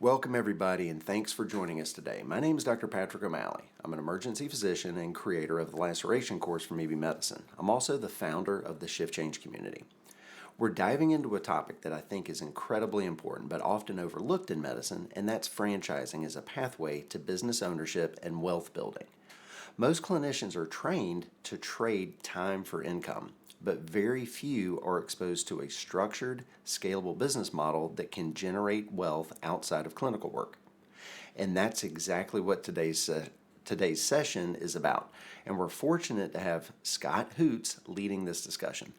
Welcome, everybody, and thanks for joining us today. My name is Dr. Patrick O'Malley. I'm an emergency physician and creator of the laceration course from EB Medicine. I'm also the founder of the ShiftChange community. We're diving into a topic that I think is incredibly important but often overlooked in medicine, and that's franchising as a pathway to business ownership and wealth building. Most clinicians are trained to trade time for income, but very few are exposed to a structured, scalable business model that can generate wealth outside of clinical work. And that's exactly what today's session is about. And we're fortunate to have Scott Hoots leading this discussion.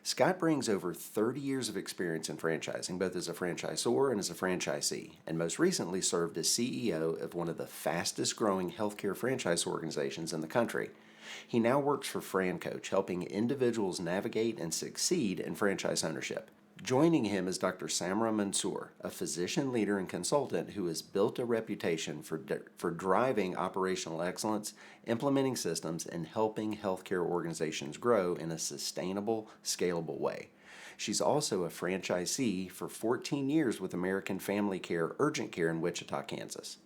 Scott brings over 30 years of experience in franchising, both as a franchisor and as a franchisee, and most recently served as CEO of one of the fastest growing healthcare franchise organizations in the country. He now works for FranCoach, helping individuals navigate and succeed in franchise ownership. Joining him is Dr. Samra Mansour, a physician leader and consultant who has built a reputation for driving operational excellence, implementing systems, and helping healthcare organizations grow in a sustainable, scalable way. She's also a franchisee for 14 years with American Family Care Urgent Care in Wichita, Kansas.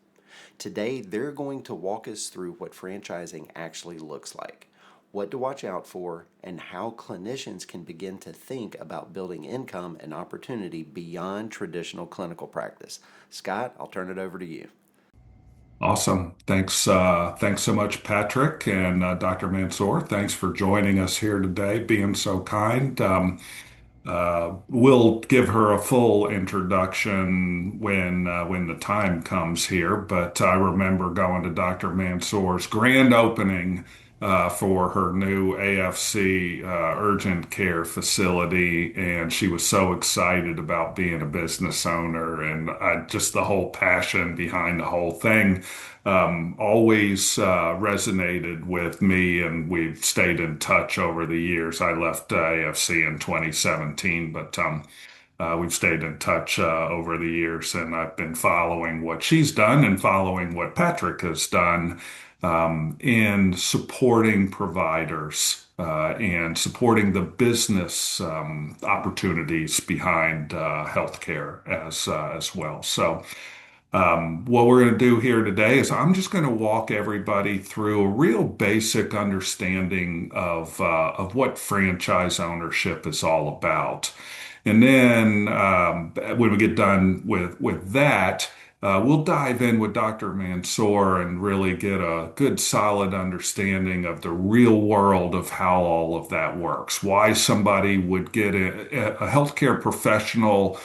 Today, they're going to walk us through what franchising actually looks like, what to watch out for, and how clinicians can begin to think about building income and opportunity beyond traditional clinical practice. Scott, I'll turn it over to you. Awesome. Thanks. Thanks so much, Patrick and Dr. Mansour. Thanks for joining us here today, being so kind. We'll give her a full introduction when the time comes here. But I remember going to Dr. Mansour's grand opening for her new AFC urgent care facility, and she was so excited about being a business owner and just the whole passion behind the whole thing. Always resonated with me, and we've stayed in touch over the years. I left AFC in 2017, but we've stayed in touch over the years, and I've been following what she's done and following what Patrick has done in supporting providers and supporting the business opportunities behind healthcare as well. So. What we're going to do here today is I'm just going to walk everybody through a real basic understanding of what franchise ownership is all about. And then when we get done with that, we'll dive in with Dr. Mansour and really get a good solid understanding of the real world of how all of that works. Why somebody would get a healthcare professional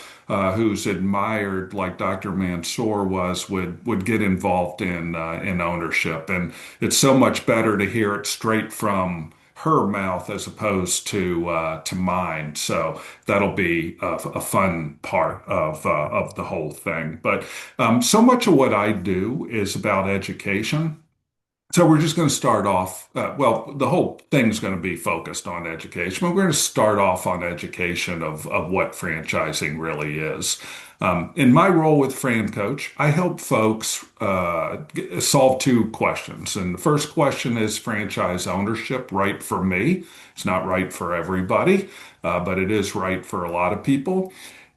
who's admired like Dr. Mansour would get involved in ownership. And it's so much better to hear it straight from her mouth as opposed to mine. So that'll be a fun part of the whole thing. But so much of what I do is about education. So we're just going to start off. The whole thing's going to be focused on education, but we're going to start off on education of what franchising really is. In my role with FranCoach, I help folks solve two questions. And the first question is franchise ownership right for me? It's not right for everybody, but it is right for a lot of people.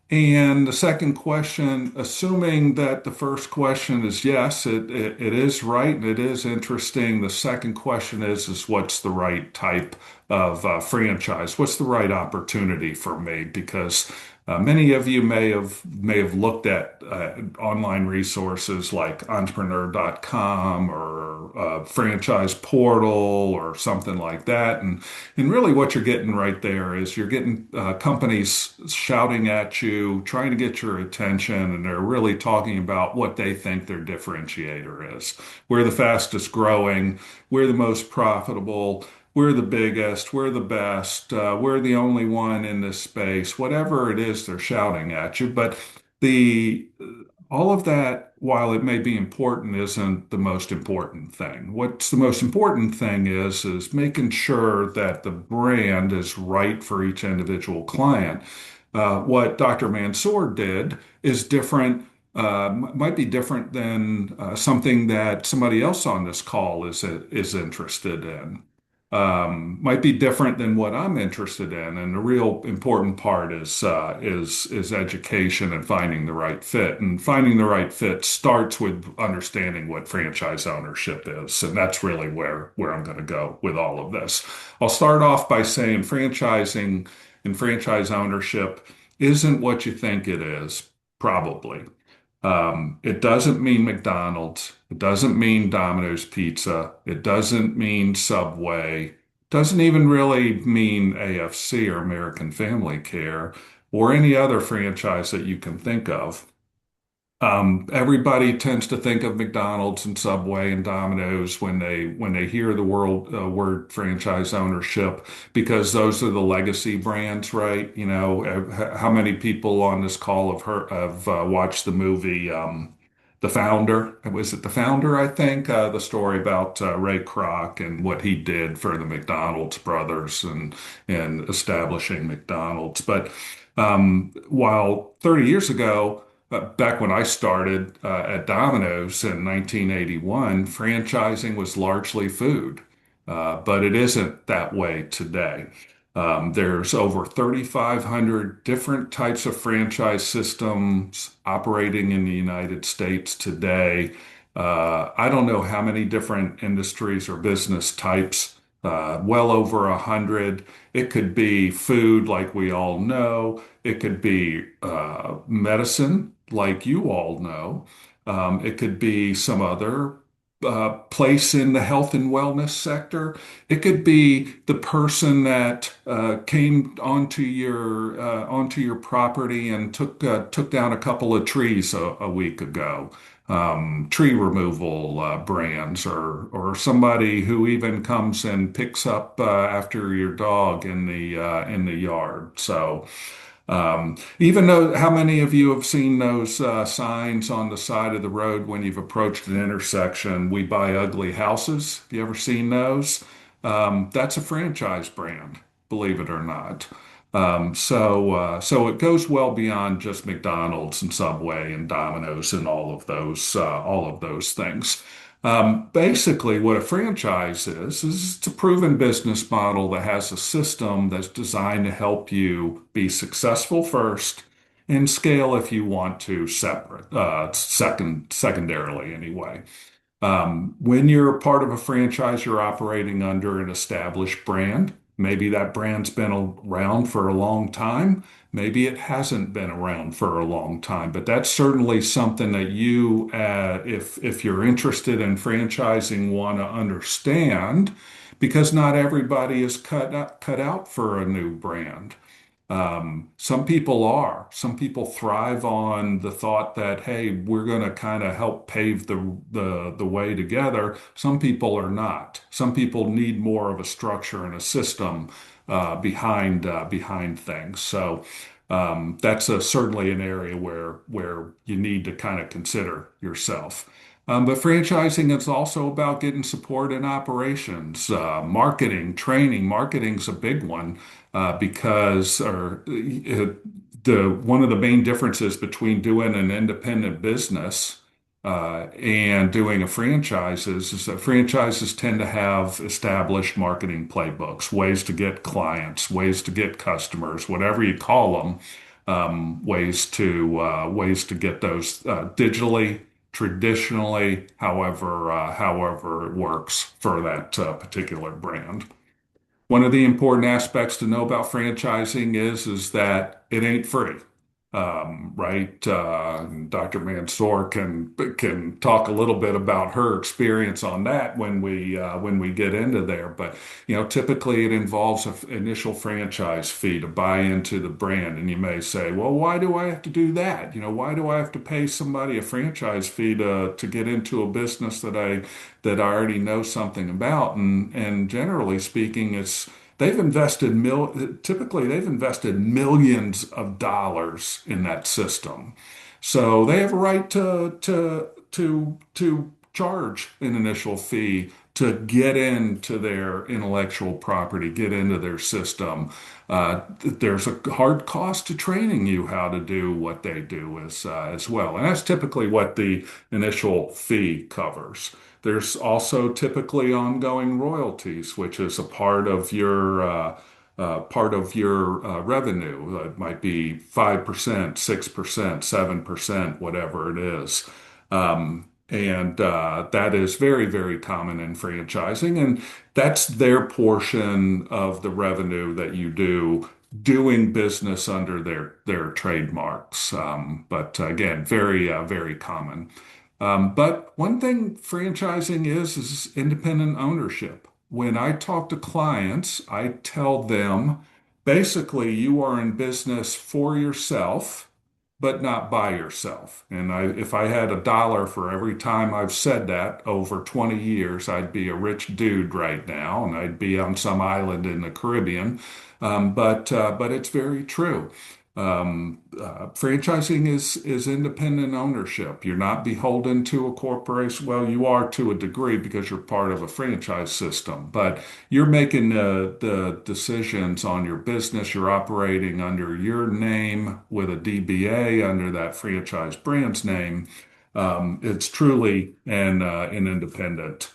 And the second question, assuming that the first question is yes, it is right and it is interesting. The second question is what's the right type of franchise? What's the right opportunity for me? Because many of you may have looked at online resources like entrepreneur.com or franchise portal or something like that. And really what you're getting right there is you're getting companies shouting at you, trying to get your attention, and they're really talking about what they think their differentiator is. We're the fastest growing, we're the most profitable, we're the biggest, we're the best, we're the only one in this space, whatever it is they're shouting at you. But the all of that, while it may be important, isn't the most important thing. What's the most important thing is making sure that the brand is right for each individual client. What Dr. Mansour did is different, might be different than something that somebody else on this call is interested in. might be different than what I'm interested in. And the real important part is education and finding the right fit. And finding the right fit starts with understanding what franchise ownership is, and that's really where I'm going to go with all of this. I'll start off by saying franchising and franchise ownership isn't what you think it is, probably. It doesn't mean McDonald's. It doesn't mean Domino's Pizza. It doesn't mean Subway. Doesn't even really mean AFC or American Family Care or any other franchise that you can think of. Everybody tends to think of McDonald's and Subway and Domino's when they hear the word franchise ownership because those are the legacy brands, right? You know, how many people on this call have watched the movie The Founder? Was it The Founder? I think the story about Ray Kroc and what he did for the McDonald's brothers and establishing McDonald's. But while 30 years ago back when I started at Domino's in 1981, franchising was largely food, but it isn't that way today. There's over 3,500 different types of franchise systems operating in the United States today. I don't know how many different industries or business types, well over 100. It could be food, like we all know. It could be medicine, like you all know. It could be some other place in the health and wellness sector. It could be the person that came onto your property and took down a couple of trees a week ago. Tree removal brands, or somebody who even comes and picks up after your dog in the yard. So. Even though, how many of you have seen those signs on the side of the road when you've approached an intersection? We buy ugly houses. Have you ever seen those? That's a franchise brand, believe it or not. So it goes well beyond just McDonald's and Subway and Domino's and all of those things. Basically, what a franchise is it's a proven business model that has a system that's designed to help you be successful first and scale if you want to secondarily anyway. When you're part of a franchise, you're operating under an established brand. Maybe that brand's been around for a long time. Maybe it hasn't been around for a long time, but that's certainly something that you, if you're interested in franchising, want to understand, because not everybody is cut out for a new brand. Some people are. Some people thrive on the thought that, hey, we're going to kind of help pave the way together. Some people are not. Some people need more of a structure and a system behind things. So that's certainly an area where you need to kind of consider yourself. But franchising is also about getting support in operations, marketing, training. Marketing's a big one because one of the main differences between doing an independent business and doing a franchise is that franchises tend to have established marketing playbooks, ways to get clients, ways to get customers, whatever you call them, ways to get those digitally, traditionally, however it works for that particular brand. One of the important aspects to know about franchising is that it ain't free, right? Dr. Mansour can talk a little bit about her experience on that when we get into there. But typically it involves an initial franchise fee to buy into the brand, and you may say, well, why do I have to do that? Why do I have to pay somebody a franchise fee to get into a business that I already know something about? And generally speaking, typically they've invested millions of dollars in that system. So they have a right to charge an initial fee to get into their intellectual property, get into their system. There's a hard cost to training you how to do what they do as well. And that's typically what the initial fee covers. There's also typically ongoing royalties, which is a part of your revenue. It might be 5%, 6%, 7%, whatever it is. And that is very, very common in franchising. And that's their portion of the revenue that you do doing business under their trademarks. But again, very, very common. But one thing franchising is independent ownership. When I talk to clients, I tell them basically you are in business for yourself, but not by yourself. And if I had a dollar for every time I've said that over 20 years, I'd be a rich dude right now, and I'd be on some island in the Caribbean. But it's very true. Franchising is independent ownership. You're not beholden to a corporation. Well, you are to a degree because you're part of a franchise system, but you're making the decisions on your business. You're operating under your name with a DBA under that franchise brand's name. It's truly an independent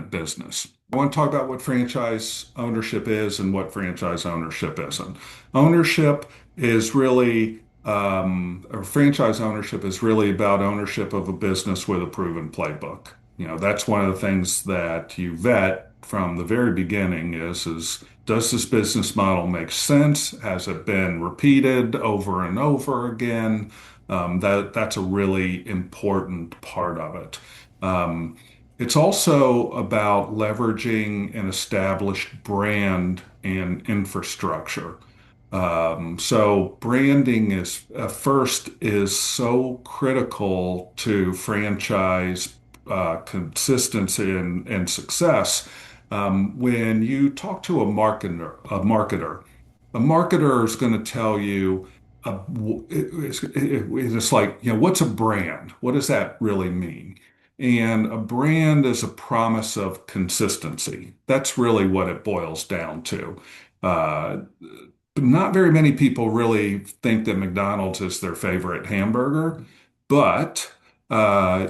business. I want to talk about what franchise ownership is and what franchise ownership isn't. Ownership is really, or franchise ownership is really about ownership of a business with a proven playbook. That's one of the things that you vet from the very beginning is does this business model make sense? Has it been repeated over and over again? That's a really important part of it. It's also about leveraging an established brand and infrastructure. So branding is first is so critical to franchise consistency and success. When you talk to a marketer is going to tell you, it's like, what's a brand? What does that really mean? And a brand is a promise of consistency. That's really what it boils down to. Uh, Not very many people really think that McDonald's is their favorite hamburger, but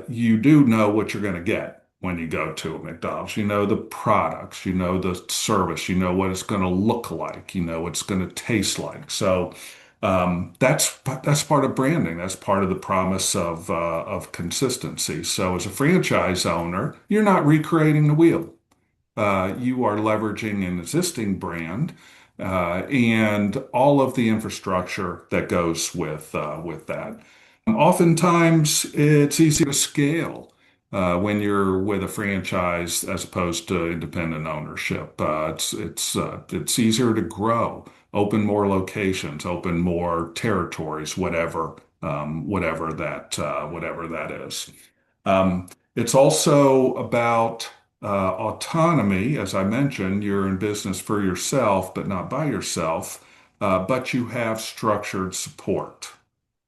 you do know what you're going to get when you go to a McDonald's. You know the products, you know the service, you know what it's going to look like, you know what it's going to taste like. So that's part of branding. That's part of the promise of consistency. So as a franchise owner, you're not recreating the wheel. You are leveraging an existing brand and all of the infrastructure that goes with that. Oftentimes, it's easy to scale when you're with a franchise as opposed to independent ownership. It's easier to grow, open more locations, open more territories, whatever that is. It's also about autonomy. As I mentioned, you're in business for yourself, but not by yourself, but you have structured support.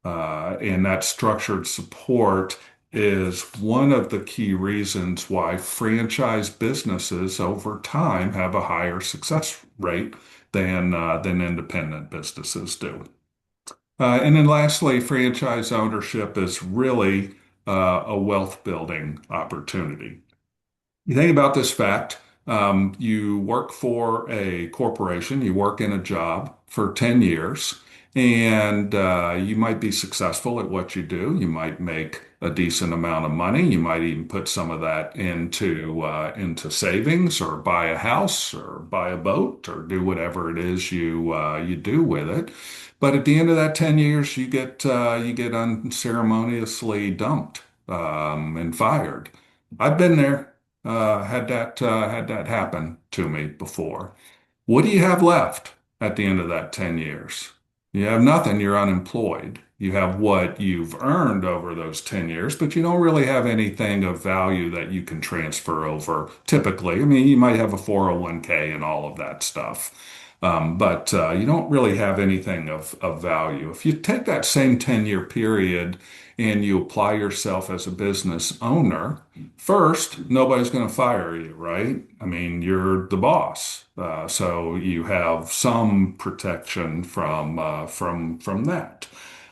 And that structured support is one of the key reasons why franchise businesses over time have a higher success rate than independent businesses do. And then lastly, franchise ownership is really a wealth building opportunity. You think about this fact, you work for a corporation, you work in a job for 10 years, and you might be successful at what you do. You might make a decent amount of money. You might even put some of that into savings or buy a house or buy a boat or do whatever it is you do with it. But at the end of that 10 years, you get unceremoniously dumped and fired. I've been there, had that happen to me before. What do you have left at the end of that 10 years? You have nothing. You're unemployed. You have what you've earned over those 10 years, but you don't really have anything of value that you can transfer over typically. I mean, you might have a 401k and all of that stuff. but you don't really have anything of value. If you take that same 10-year period and you apply yourself as a business owner, first, nobody's going to fire you, right? I mean, you're the boss, so you have some protection from that.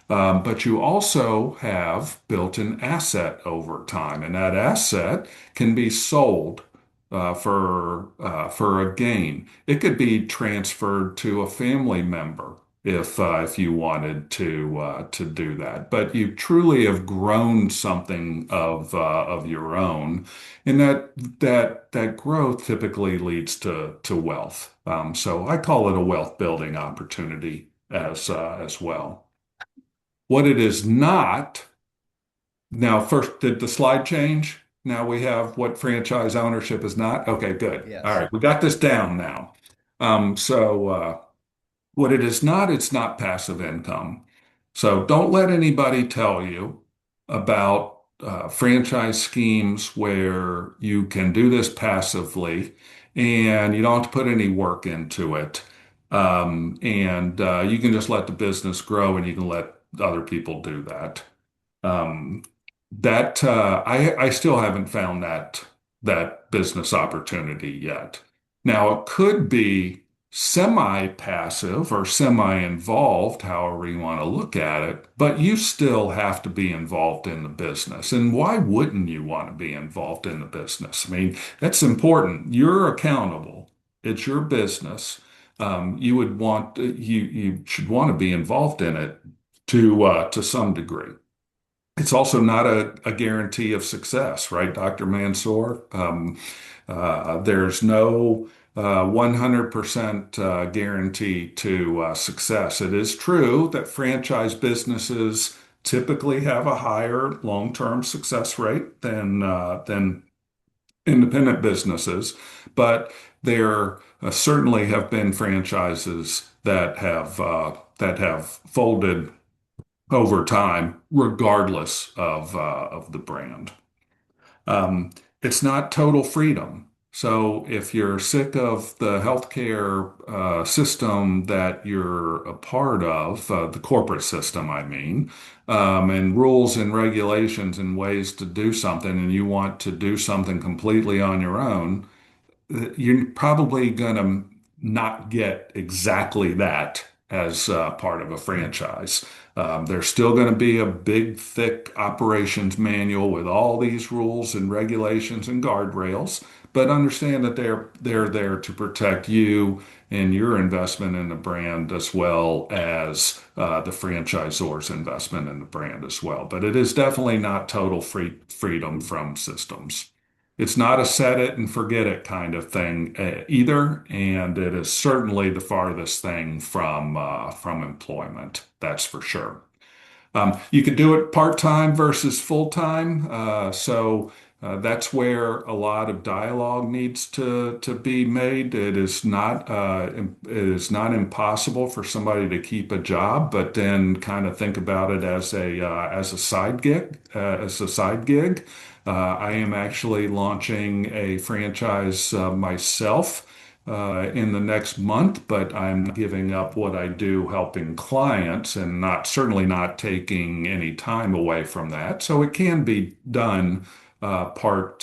But you also have built an asset over time, and that asset can be sold for a gain. It could be transferred to a family member if you wanted to do that. But you truly have grown something of your own, and that growth typically leads to wealth. So I call it a wealth building opportunity as well. What it is not, now first, did the slide change? Now we have what franchise ownership is not. Okay, good. All Yes. right, we got this down now. So what it is not, it's not passive income. So don't let anybody tell you about franchise schemes where you can do this passively and you don't have to put any work into it. And you can just let the business grow and you can let other people do that. Um, that I still haven't found that business opportunity yet. Now it could be semi-passive or semi-involved, however you want to look at it, but you still have to be involved in the business. And why wouldn't you want to be involved in the business? I mean, that's important. You're accountable. It's your business. You should want to be involved in it to some degree. It's also not a guarantee of success, right, Dr. Mansour? There's no 100% guarantee to success. It is true that franchise businesses typically have a higher long-term success rate than independent businesses, but there certainly have been franchises that have folded over time, regardless of the brand. Um, it's not total freedom. So if you're sick of the healthcare system that you're a part of, the corporate system, I mean, and rules and regulations and ways to do something, and you want to do something completely on your own, you're probably going to not get exactly that as part of a franchise. There's still going to be a big, thick operations manual with all these rules and regulations and guardrails, but understand that they're there to protect you and your investment in the brand as well as the franchisor's investment in the brand as well. But it is definitely not total freedom from systems. It's not a set it and forget it kind of thing either, and it is certainly the farthest thing from employment. That's for sure. You could do it part-time versus full-time. So that's where a lot of dialogue needs to be made. It is not impossible for somebody to keep a job, but then kind of think about it as a side gig. I am actually launching a franchise myself in the next month, but I'm giving up what I do helping clients and not certainly not taking any time away from that. So it can be done part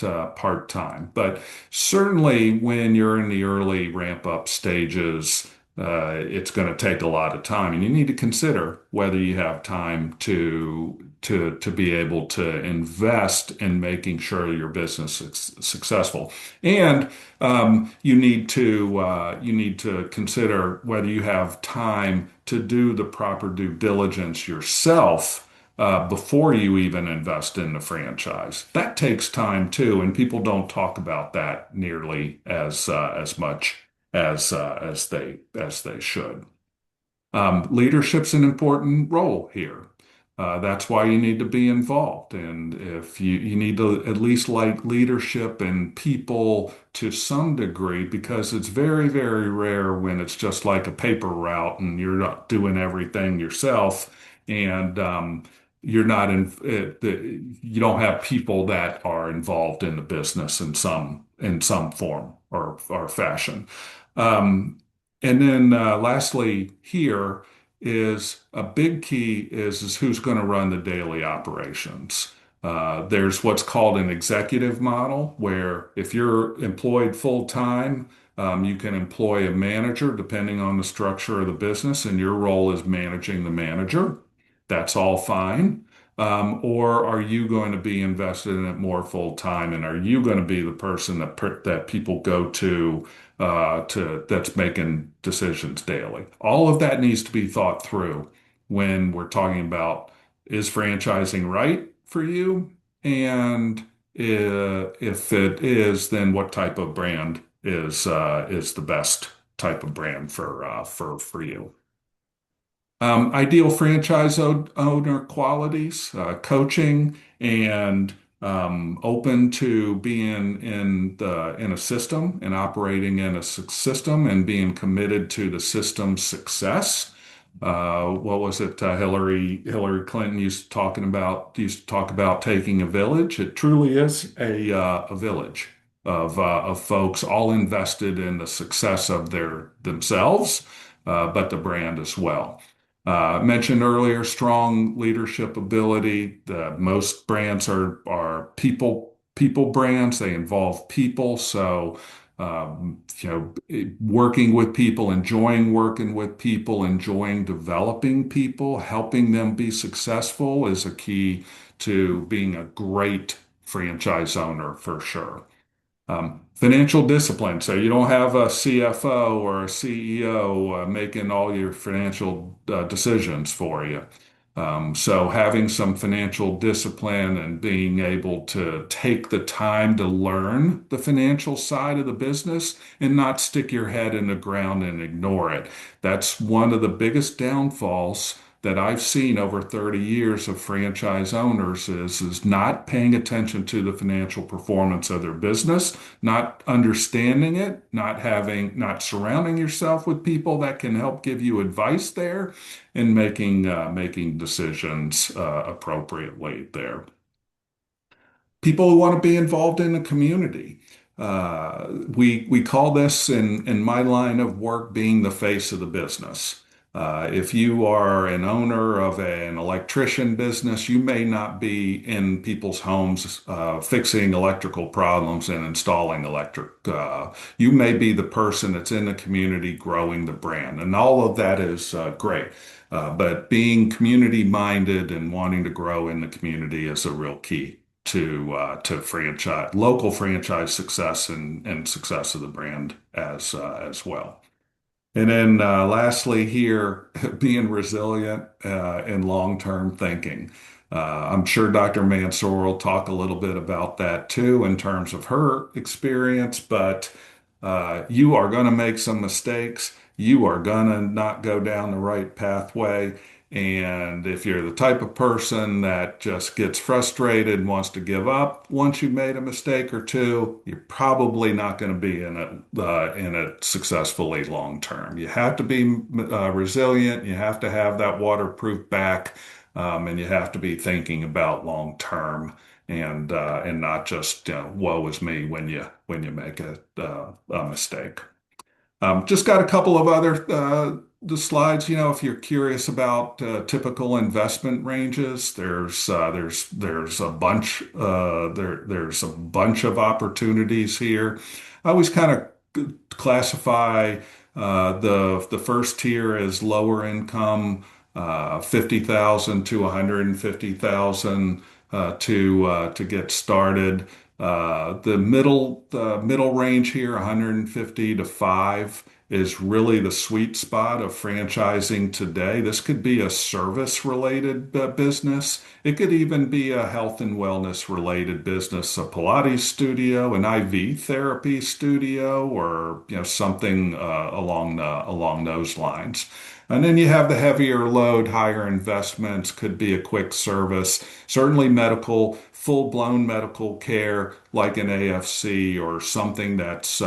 time, but certainly when you're in the early ramp up stages, it's going to take a lot of time, and you need to consider whether you have time to be able to invest in making sure your business is successful. And you need to consider whether you have time to do the proper due diligence yourself before you even invest in the franchise. That takes time too, and people don't talk about that nearly as much as they should. Leadership's an important role here. That's why you need to be involved. And if you need to at least like leadership and people to some degree, because it's very, very rare when it's just like a paper route and you're not doing everything yourself and you're not you don't have people that are involved in the business in some form or fashion. Um, And then lastly, here is a big key is who's going to run the daily operations. There's what's called an executive model, where if you're employed full time, you can employ a manager depending on the structure of the business, and your role is managing the manager. That's all fine. Or are you going to be invested in it more full time, and are you going to be the person that people go to that's making decisions daily? All of that needs to be thought through when we're talking about, is franchising right for you? And if it is, then what type of brand is the best type of brand for you? Ideal owner qualities, coaching, and open to being in a system and operating in a system and being committed to the system's success. What was it? Hillary Clinton used to talk about taking a village. It truly is a village of folks all invested in the success of themselves, but the brand as well. Mentioned earlier, strong leadership ability. Most brands are people brands. They involve people. So, working with people, enjoying working with people, enjoying developing people, helping them be successful is a key to being a great franchise owner for sure. Financial discipline. So you don't have a CFO or a CEO making all your financial decisions for you. So having some financial discipline and being able to take the time to learn the financial side of the business and not stick your head in the ground and ignore it. That's one of the biggest downfalls that I've seen over 30 years of franchise owners is not paying attention to the financial performance of their business, not understanding it, not surrounding yourself with people that can help give you advice there, and making decisions appropriately there. People who want to be involved in the community. We call this in my line of work being the face of the business. If you are an owner of an electrician business, you may not be in people's homes fixing electrical problems and installing electric. You may be the person that's in the community growing the brand, and all of that is great. But being community minded and wanting to grow in the community is a real key to local franchise success and success of the brand as well. And then lastly here, being resilient and long-term thinking. I'm sure Dr. Mansour will talk a little bit about that too in terms of her experience, but you are going to make some mistakes. You are going to not go down the right pathway. And if you're the type of person that just gets frustrated and wants to give up once you've made a mistake or two, you're probably not going to be in it successfully long term. You have to be resilient. You have to have that waterproof back, and you have to be thinking about long term and not just woe is me when you make a mistake. Just got a couple of other the slides. If you're curious about typical investment ranges, there's a bunch there's a bunch of opportunities here. I always kind of classify the first tier as lower income, 50,000 to 150,000 to get started. The middle range here, 150 to 5, is really the sweet spot of franchising today. This could be a service related business. It could even be a health and wellness related business, a Pilates studio, an IV therapy studio, or something along those lines. And then you have the heavier load, higher investments, could be a quick service, certainly medical, full-blown medical care like an AFC or something that's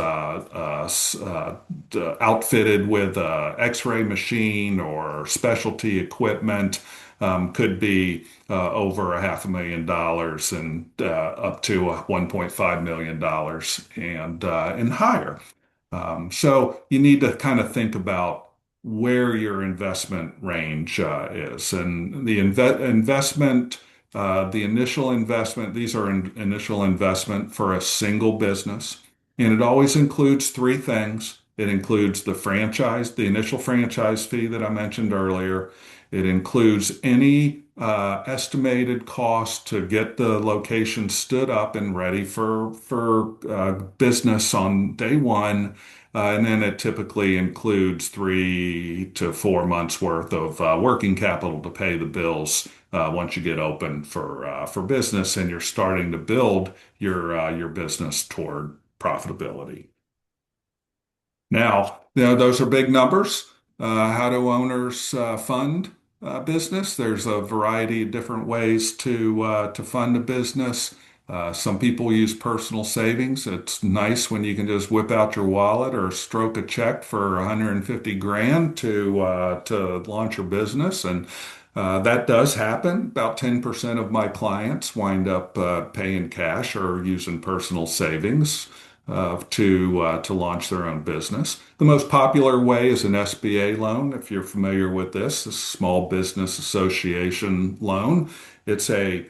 outfitted with an X-ray machine or specialty equipment. Could be over $500,000 and up to $1.5 million and higher. So you need to kind of think about where your investment range is. And the initial investment, these are initial investment for a single business. And it always includes three things. It includes the initial franchise fee that I mentioned earlier. It includes any estimated cost to get the location stood up and ready for business on day one. And then it typically includes 3 to 4 months worth of working capital to pay the bills once you get open for business and you're starting to build your business toward profitability. Now, those are big numbers. How do owners fund business? There's a variety of different ways to fund a business. Some people use personal savings. It's nice when you can just whip out your wallet or stroke a check for 150 grand to launch your business, and that does happen. About 10% of my clients wind up paying cash or using personal savings to launch their own business. The most popular way is an SBA loan. If you're familiar with this, the Small Business Association loan. It's a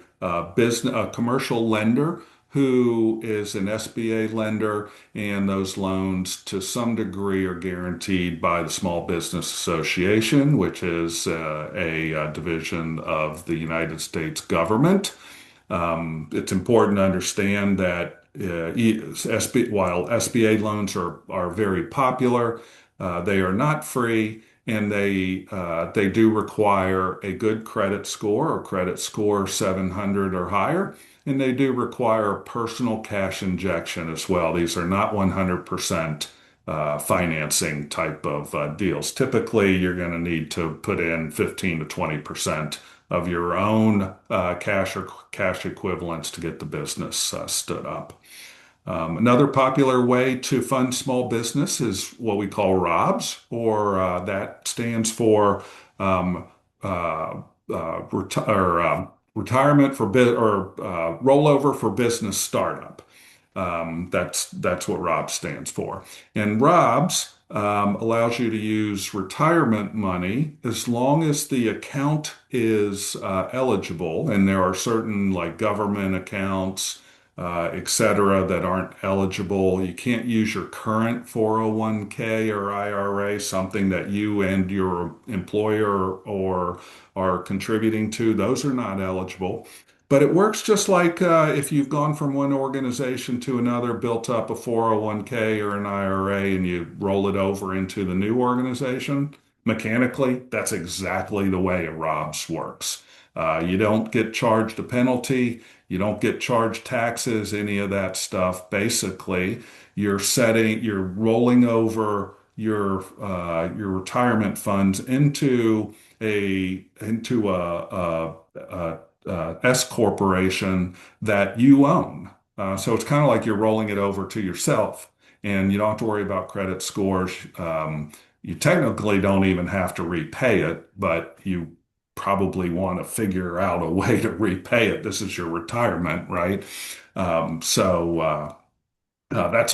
commercial lender who is an SBA lender, and those loans to some degree are guaranteed by the Small Business Association, which is a division of the United States government. It's important to understand that while SBA loans are very popular, they are not free, and they do require a good credit score or credit score 700 or higher, and they do require a personal cash injection as well. These are not 100% financing type of deals. Typically, you're going to need to put in 15 to 20% of your own cash or cash equivalents to get the business stood up. Another popular way to fund small business is what we call ROBS, or that stands for um, retirement for rollover for business startup. That's what ROBS stands for. And ROBS allows you to use retirement money as long as the account is eligible, and there are certain like government accounts, et cetera, that aren't eligible. You can't use your current 401k or IRA, something that you and your employer or are contributing to. Those are not eligible. But it works just like if you've gone from one organization to another, built up a 401k or an IRA, and you roll it over into the new organization. Mechanically, that's exactly the way a ROBS works. You don't get charged a penalty. You don't get charged taxes, any of that stuff. Basically, you're rolling over your retirement funds into a S corporation that you own. So it's kind of like you're rolling it over to yourself, and you don't have to worry about credit scores. You technically don't even have to repay it, but you probably want to figure out a way to repay it. This is your retirement, right? That's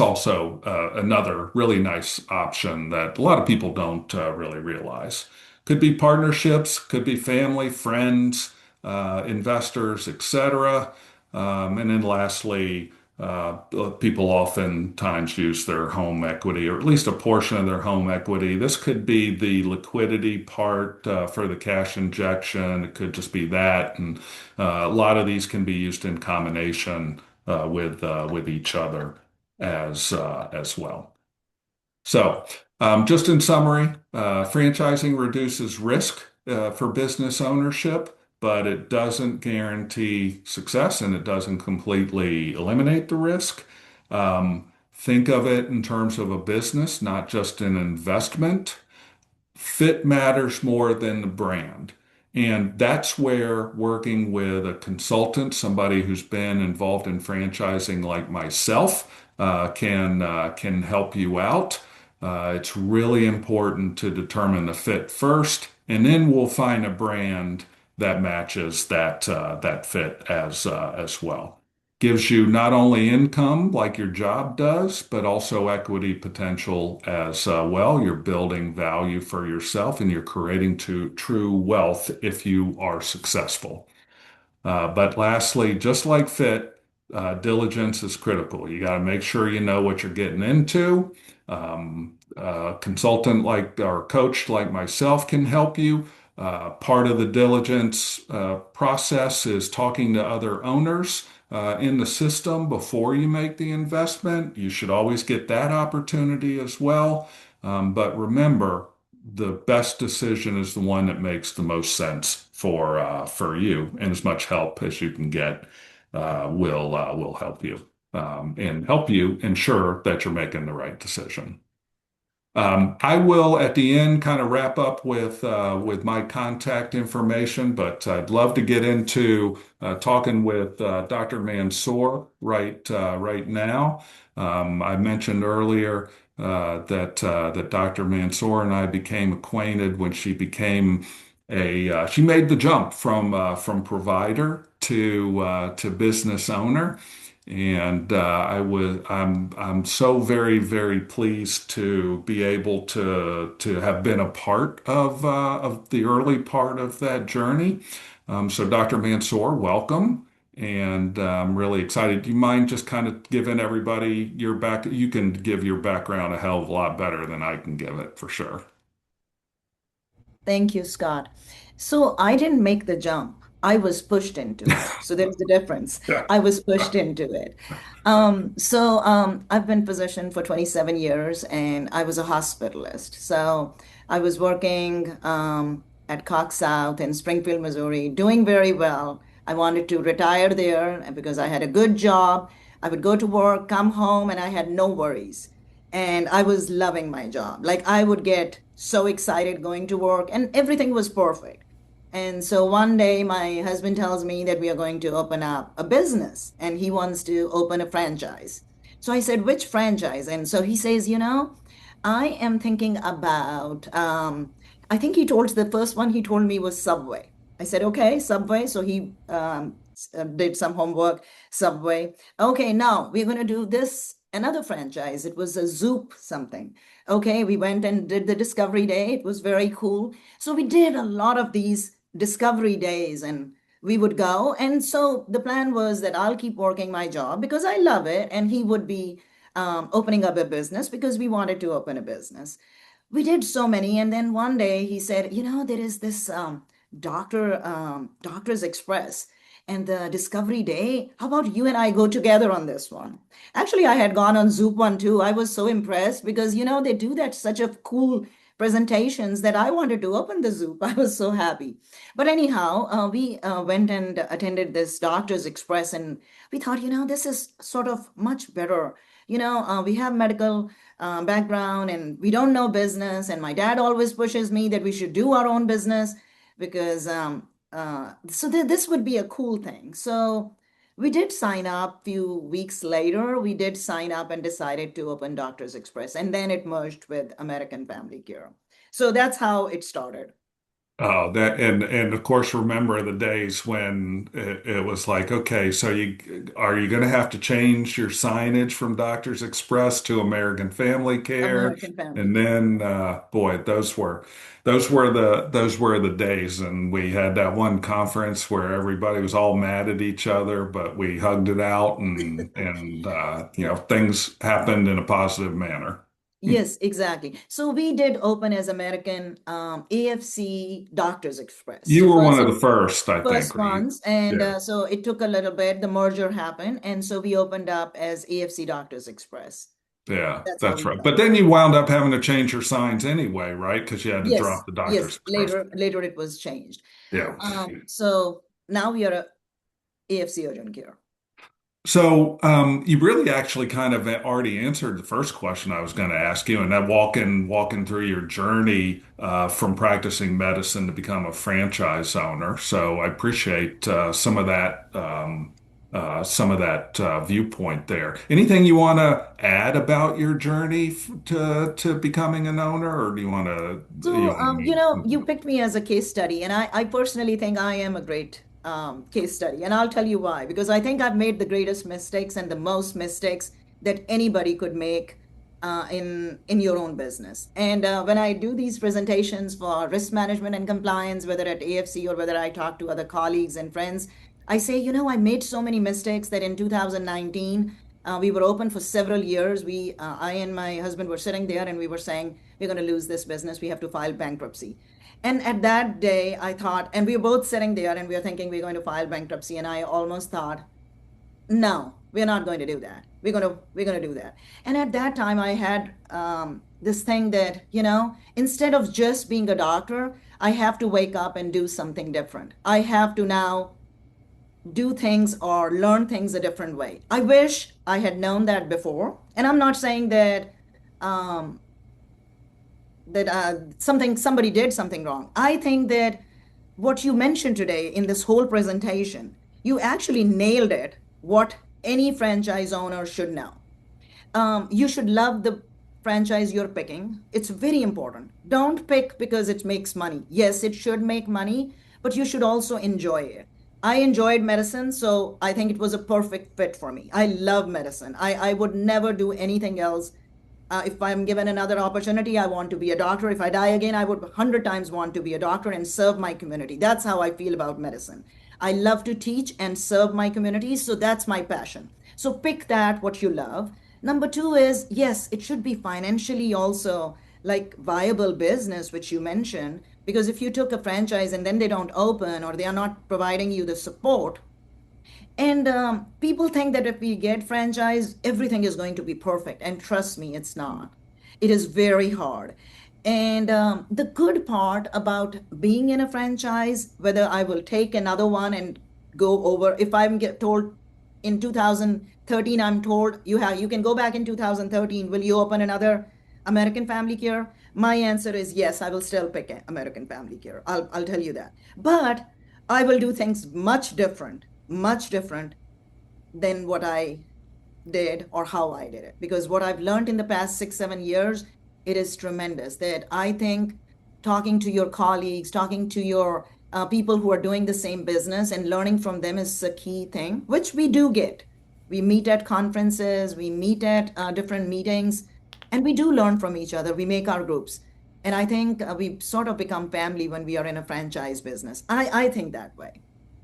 also another really nice option that a lot of people don't really realize. Could be partnerships, could be family, friends, investors, etc. And then lastly, people oftentimes use their home equity, or at least a portion of their home equity. This could be the liquidity part for the cash injection. It could just be that, and a lot of these can be used in combination with each other as well. So, just in summary, franchising reduces risk for business ownership, but it doesn't guarantee success, and it doesn't completely eliminate the risk. Think of it in terms of a business, not just an investment. Fit matters more than the brand. And that's where working with a consultant, somebody who's been involved in franchising like myself, can help you out. It's really important to determine the fit first, and then we'll find a brand that matches that fit as well. Gives you not only income like your job does, but also equity potential as well. You're building value for yourself and you're creating true wealth if you are successful. But lastly, just like fit, diligence is critical. You got to make sure you know what you're getting into. A consultant like or coach like myself can help you. Part of the diligence process is talking to other owners in the system before you make the investment. You should always get that opportunity as well. But remember, the best decision is the one that makes the most sense for you, and as much help as you can get will help you and help you ensure that you're making the right decision. I will at the end kind of wrap up with my contact information, but I'd love to get into talking with Dr. Mansour right now. I mentioned earlier that Dr. Mansour and I became acquainted when she became she made the jump from provider to business owner. And I'm so very pleased to be able to have been a part of the early part of that journey. So Dr. Mansour, welcome. And I'm really excited. Do you mind just kind of giving everybody your back? You can give your background a hell of a lot better than I can give it for sure. Thank you, Scott. So I didn't make the jump. I was pushed into it. So there's the difference. Yeah. I was pushed into it. I've been physician for 27 years and I was a hospitalist. So I was working at Cox South in Springfield, Missouri, doing very well. I wanted to retire there and because I had a good job. I would go to work, come home, and I had no worries. And I was loving my job. Like I would get so excited going to work and everything was perfect. And so one day my husband tells me that we are going to open up a business and he wants to open a franchise. So I said, which franchise? And so he says, I am thinking about, I think he told the first one he told me was Subway. I said, okay, Subway. So he did some homework, Subway. Okay, now we're going to do this, another franchise. It was a Zoop something. Okay, we went and did the discovery day. It was very cool. So we did a lot of these discovery days and we would go. And so the plan was that I'll keep working my job because I love it. And he would be opening up a business because we wanted to open a business. We did so many. And then one day he said, there is this Doctor's Express and the Discovery Day. How about you and I go together on this one? Actually, I had gone on Zoop one too. I was so impressed because, they do that such a cool presentations that I wanted to open the Zoop. I was so happy. But anyhow, we went and attended this Doctor's Express and we thought, this is sort of much better. We have medical background and we don't know business. And my dad always pushes me that we should do our own business because this would be a cool thing. So we did sign up. Few weeks later, we did sign up and decided to open Doctors Express, and then it merged with American Family Care. So that's how it started. Oh, that and of course remember the days when it was like, okay, so you going to have to change your signage from Doctors Express to American Family Care, American Family and Care. then boy, those were the days, and we had that one conference where everybody was all mad at each other, but we hugged it out, and things happened in a positive manner. Yes, exactly. So we did open as American AFC Doctors Express. You So were one first of the first, I think, first right? ones, and Yeah. so it took a little bit. The merger happened, and so we opened up as AFC Doctors Express. Yeah, That's how that's we right. But started. then you wound up having to change your signs anyway, right? Because you had to Yes, drop the yes. Doctor's Express. Later it was changed. Yeah. So now we are a AFC Urgent Care. So you really actually kind of already answered the first question I was going to ask you, and that walking through your journey from practicing medicine to become a franchise owner. So I appreciate some of that viewpoint there. Anything you want to add about your journey to becoming an owner, or do you want So, to? you picked me as a case study, and I personally think I am a great case study. And I'll tell you why. Because I think I've made the greatest mistakes and the most mistakes that anybody could make in your own business. And when I do these presentations for risk management and compliance, whether at AFC or whether I talk to other colleagues and friends, I say, I made so many mistakes that in 2019, we were open for several years. I and my husband were sitting there and we were saying, we're going to lose this business. We have to file bankruptcy. And at that day, I thought, and we were both sitting there and we were thinking we're going to file bankruptcy. And I almost thought, no, we're not going to do that. We're going to do that. And at that time, I had this thing that, instead of just being a doctor, I have to wake up and do something different. I have to now do things or learn things a different way. I wish I had known that before. And I'm not saying that somebody did something wrong. I think that what you mentioned today in this whole presentation, you actually nailed it. What any franchise owner should know. You should love the franchise you're picking. It's very important. Don't pick because it makes money. Yes, it should make money, but you should also enjoy it. I enjoyed medicine, so I think it was a perfect fit for me. I love medicine. I would never do anything else. If I'm given another opportunity, I want to be a doctor. If I die again, I would 100 times want to be a doctor and serve my community. That's how I feel about medicine. I love to teach and serve my community, so that's my passion. So pick that, what you love. Number two is, yes, it should be financially also like viable business, which you mentioned, because if you took a franchise and then they don't open or they are not providing you the support, and people think that if we get franchise, everything is going to be perfect. And trust me, it's not. It is very hard. And the good part about being in a franchise, whether I will take another one and go over, if I'm get told in 2013, I'm told you can go back in 2013, will you open another American Family Care? My answer is yes, I will still pick American Family Care. I'll tell you that. But I will do things much different than what I did or how I did it. Because what I've learned in the past 6-7 years, it is tremendous that I think talking to your colleagues, talking to your people who are doing the same business and learning from them is a key thing, which we do get. We meet at conferences, we meet at different meetings, and we do learn from each other. We make our groups. And I think we sort of become family when we are in a franchise business. I think that way.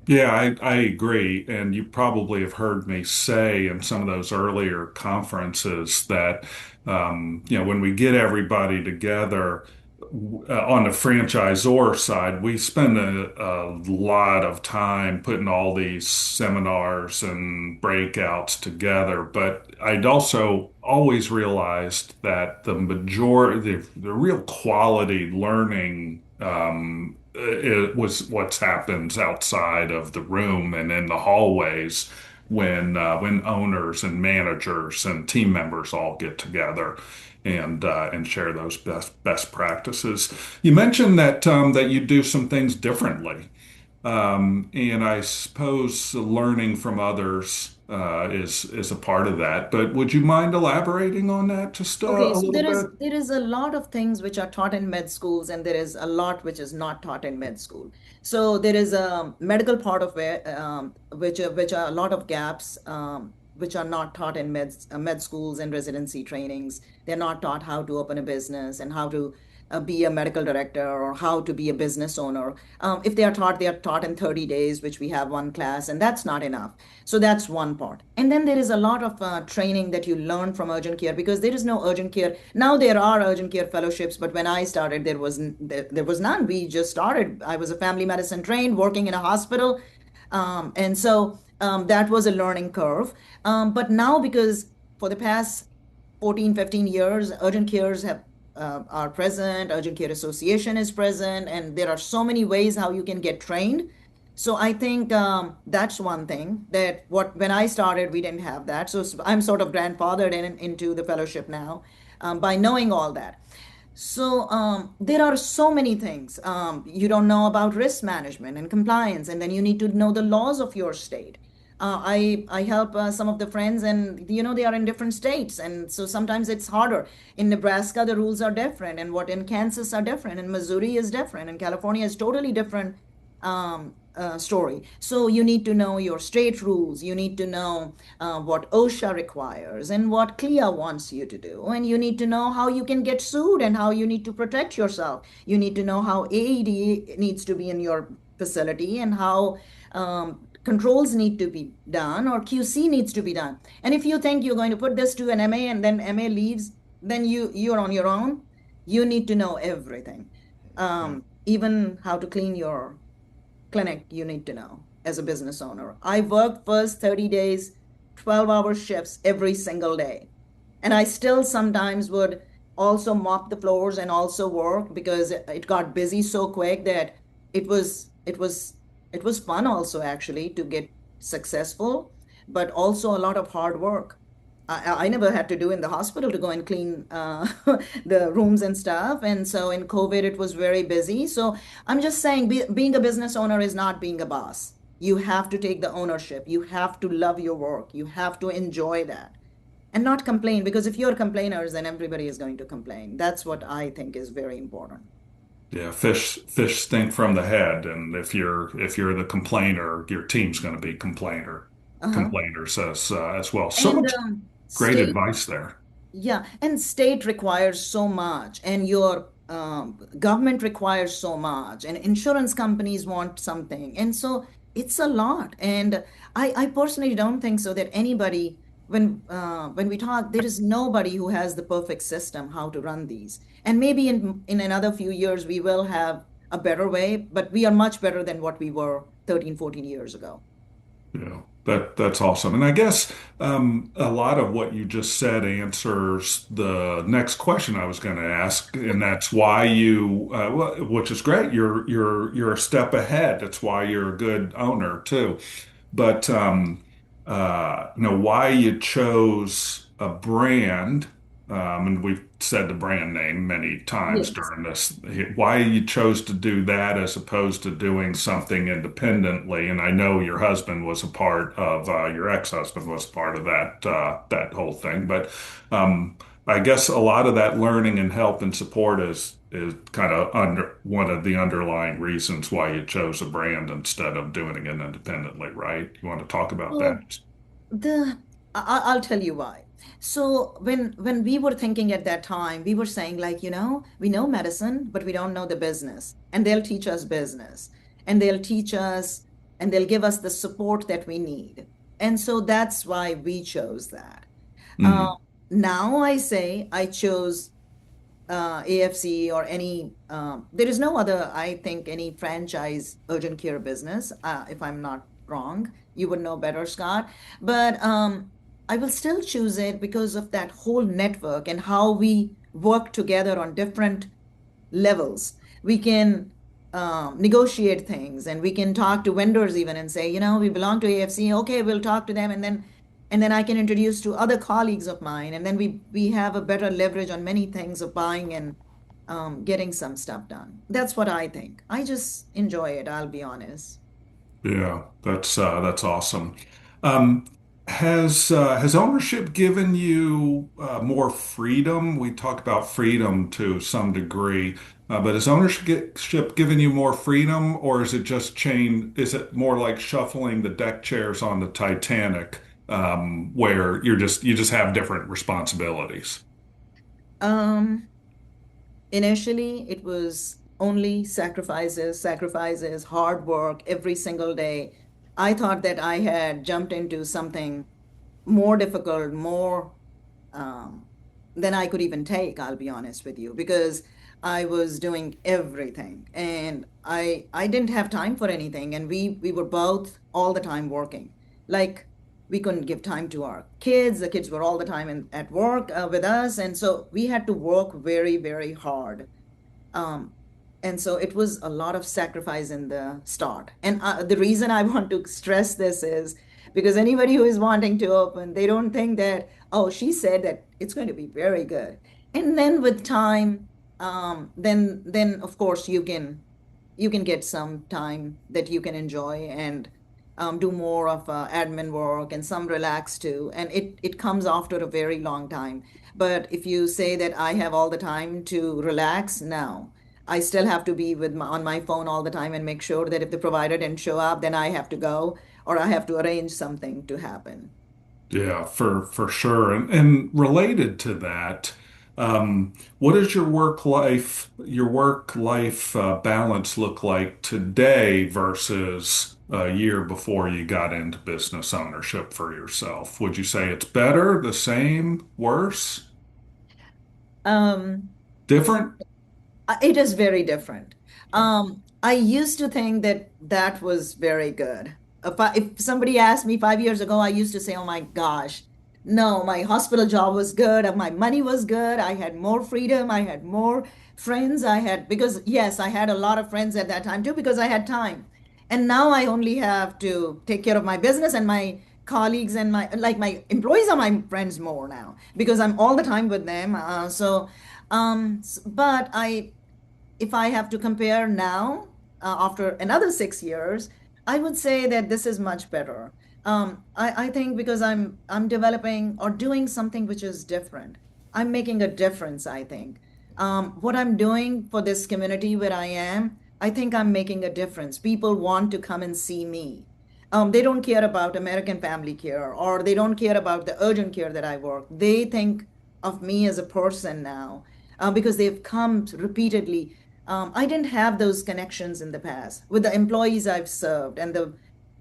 Yeah, I agree. And you probably have heard me say in some of those earlier conferences that, when we get everybody together on the franchisor side, we spend a lot of time putting all these seminars and breakouts together. But I'd also always realized that the majority, the real quality learning, it was what happens outside of the room and in the hallways when owners and managers and team members all get together and share those best practices. You mentioned that you do some things differently, and I suppose learning from others is a part of that. But would you mind elaborating on that just Okay, a so little bit? there is a lot of things which are taught in med schools, and there is a lot which is not taught in med school. So there is a medical part of it, which are a lot of gaps, which are not taught in med schools and residency trainings. They're not taught how to open a business and how to be a medical director or how to be a business owner. If they are taught in 30 days, which we have one class, and that's not enough. So that's one part. And then there is a lot of training that you learn from urgent care because there is no urgent care. Now there are urgent care fellowships, but when I started, there was none. We just started. I was a family medicine trained, working in a hospital. And so that was a learning curve. But now, because for the past 14, 15 years, urgent cares are present, Urgent Care Association is present, and there are so many ways how you can get trained. So I think that's one thing that when I started, we didn't have that. So I'm sort of grandfathered into the fellowship now by knowing all that. So there are so many things. You don't know about risk management and compliance, and then you need to know the laws of your state. I help some of the friends, and they are in different states, and so sometimes it's harder. In Nebraska, the rules are different, and what in Kansas are different, and Missouri is different, and California is totally different story. So you need to know your state rules. You need to know what OSHA requires and what CLIA wants you to do. And you need to know how you can get sued and how you need to protect yourself. You need to know how AED needs to be in your facility and how controls need to be done or QC needs to be done. And if you think you're going to put this to an MA and then MA leaves, then you're on your own. You need to know everything. Even how to clean your clinic, you need to know as a business owner. I worked first 30 days, 12-hour shifts every single day. And I still sometimes would also mop the floors and also work because it got busy so quick that it was fun also actually to get successful, but also a lot of hard work. I never had to do in the hospital to go and clean the rooms and stuff. And so in COVID, it was very busy. So I'm just saying, being a business owner is not being a boss. You have to take the ownership. You have to love your work. You have to enjoy that and not complain, because if you're complainers, then everybody is going to complain. That's what I think is very important. Yeah, fish stink from the head, and if you're the complainer, your team's going to be Uh-huh. complainers as well. So And much great state advice there. Yeah, and state requires so much, and your government requires so much, and insurance companies want something, and so it's a lot. And I personally don't think so that anybody, when we talk, there is nobody who has the perfect system how to run these. And maybe in another few years we will have a better way, but we are much better than what we were 13, 14 years ago. Yeah, that's awesome. And I guess a lot of what you just said answers the next question I was going to ask, and that's why which is great. You're a step ahead. That's why you're a good owner too. But why you chose a brand, and we've said the brand name many times Yes. during this, why you chose to do that as opposed to doing something independently. And I know your husband was a part of, your ex-husband was a part of that whole thing. But I guess a lot of that learning and help and support is kind of under one of the underlying reasons why you chose a brand instead of doing it independently, right? You want to talk about that? So The I'll tell you why. So when we were thinking at that time, we were saying like, we know medicine, but we don't know the business. And they'll teach us business. And they'll teach us and they'll give us the support that we need. And so that's why we chose that. Uh, Mhm. Now I say I chose AFC or there is no other, I think, any franchise urgent care business, if I'm not wrong. You would know better, Scott. But I will still choose it because of that whole network and how we work together on different levels. We can negotiate things and we can talk to vendors even and say, we belong to AFC. Okay, we'll talk to them, and then I can introduce to other colleagues of mine, and then we have a better leverage on many things of buying and getting some stuff done. That's what I think. I just enjoy it, I'll be honest. Yeah, that's awesome. Um, has ownership given you more freedom? We talk about freedom to some degree, but has ownership given you more freedom, or is it just change? Is it more like shuffling the deck chairs on the Titanic, where you just have different responsibilities? Um, Initially, it was only sacrifices, sacrifices, hard work every single day. I thought that I had jumped into something more difficult, more um, than I could even take, I'll be honest with you, because I was doing everything and I didn't have time for anything. And we were both all the time working. Like we couldn't give time to our kids. The kids were all the time at work with us. And so we had to work very, very hard. Um, and so it was a lot of sacrifice in the start. And the reason I want to stress this is because anybody who is wanting to open, they don't think that, oh, she said that it's going to be very good. And then with time, then of course you can get some time that you can enjoy and do more of admin work and some relax too. And it comes after a very long time. But if you say that I have all the time to relax, no. I still have to be on my phone all the time and make sure that if the provider didn't show up, then I have to go or I have to arrange something to happen. Yeah, for sure. And related to that, what does your work life balance look like today versus a year before you got into business ownership for yourself? Would you say it's better, the same, worse, Um, different? It is very different. Okay. I used to think that that was very good. If somebody asked me 5 years ago, I used to say, oh my gosh, no, my hospital job was good. My money was good. I had more freedom. I had more friends. Because yes, I had a lot of friends at that time too, because I had time. And now I only have to take care of my business and my colleagues and my employees are my friends more now because I'm all the time with them. But if I have to compare now, after another 6 years, I would say that this is much better. I think because I'm developing or doing something which is different. I'm making a difference, I think. What I'm doing for this community where I think I'm making a difference. People want to come and see me. They don't care about American Family Care or they don't care about the urgent care that I work. They think of me as a person now because they've come repeatedly. I didn't have those connections in the past with the employees I've served and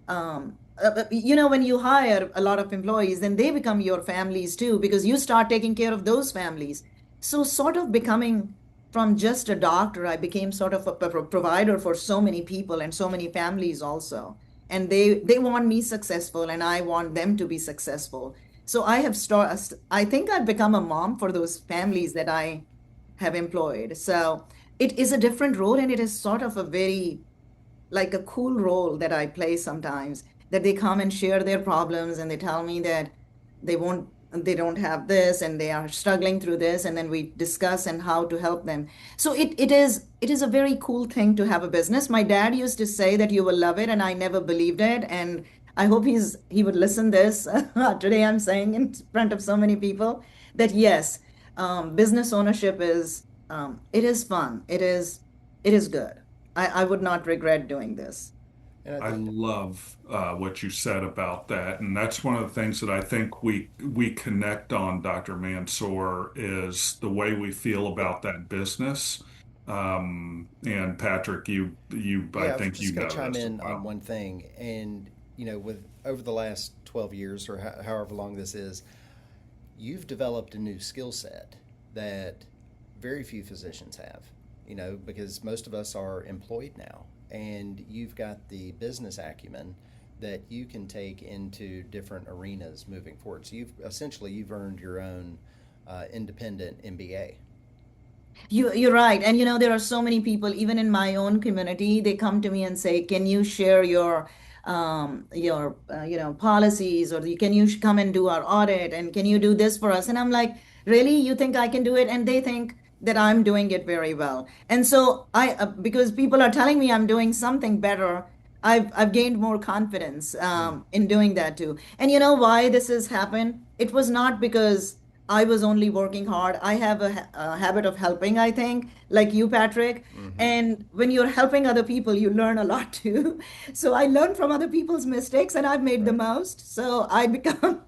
when you hire a lot of employees, then they become your families too, because you start taking care of those families. So sort of becoming from just a doctor, I became sort of a provider for so many people and so many families also. And they want me successful and I want them to be successful. So I think I've become a mom for those families that I have employed. So it is a different role and it is sort of a very like a cool role that I play sometimes, that they come and share their problems and they tell me that they don't have this and they are struggling through this, and then we discuss and how to help them. So it is a very cool thing to have a business. My dad used to say that you will love it, and I never believed it. And I hope he would listen this today. I'm saying in front of so many people that yes, business ownership it is fun. It is good. I would not regret doing this. And I I think love what you said about that, and that's one of the things that I think we connect on, Dr. Mansour, is the way we feel about that business. And Patrick, I Yeah, I was think just you going to know chime this as in on well. one thing. And, with over the last 12 years or however long this is, you've developed a new skill set that very few physicians have, because most of us are employed now. And you've got the business acumen that you can take into different arenas moving forward. So you've earned your own independent MBA. You're right. And there are so many people, even in my own community, they come to me and say, "Can you share your policies, or can you come and do our audit, and can you do this for us?" And I'm like, "Really? You think I can do it?" And they think that I'm doing it very well. And so because people are telling me I'm doing something better, I've gained more confidence Mm. in doing that too. And you know why this has happened? It was not because I was only working hard. I have a habit of helping, I think, like you, Patrick. Mm-hmm. And when you're helping other people, you learn a lot too. So I learn from other people's mistakes and I've made the Right. most. So I become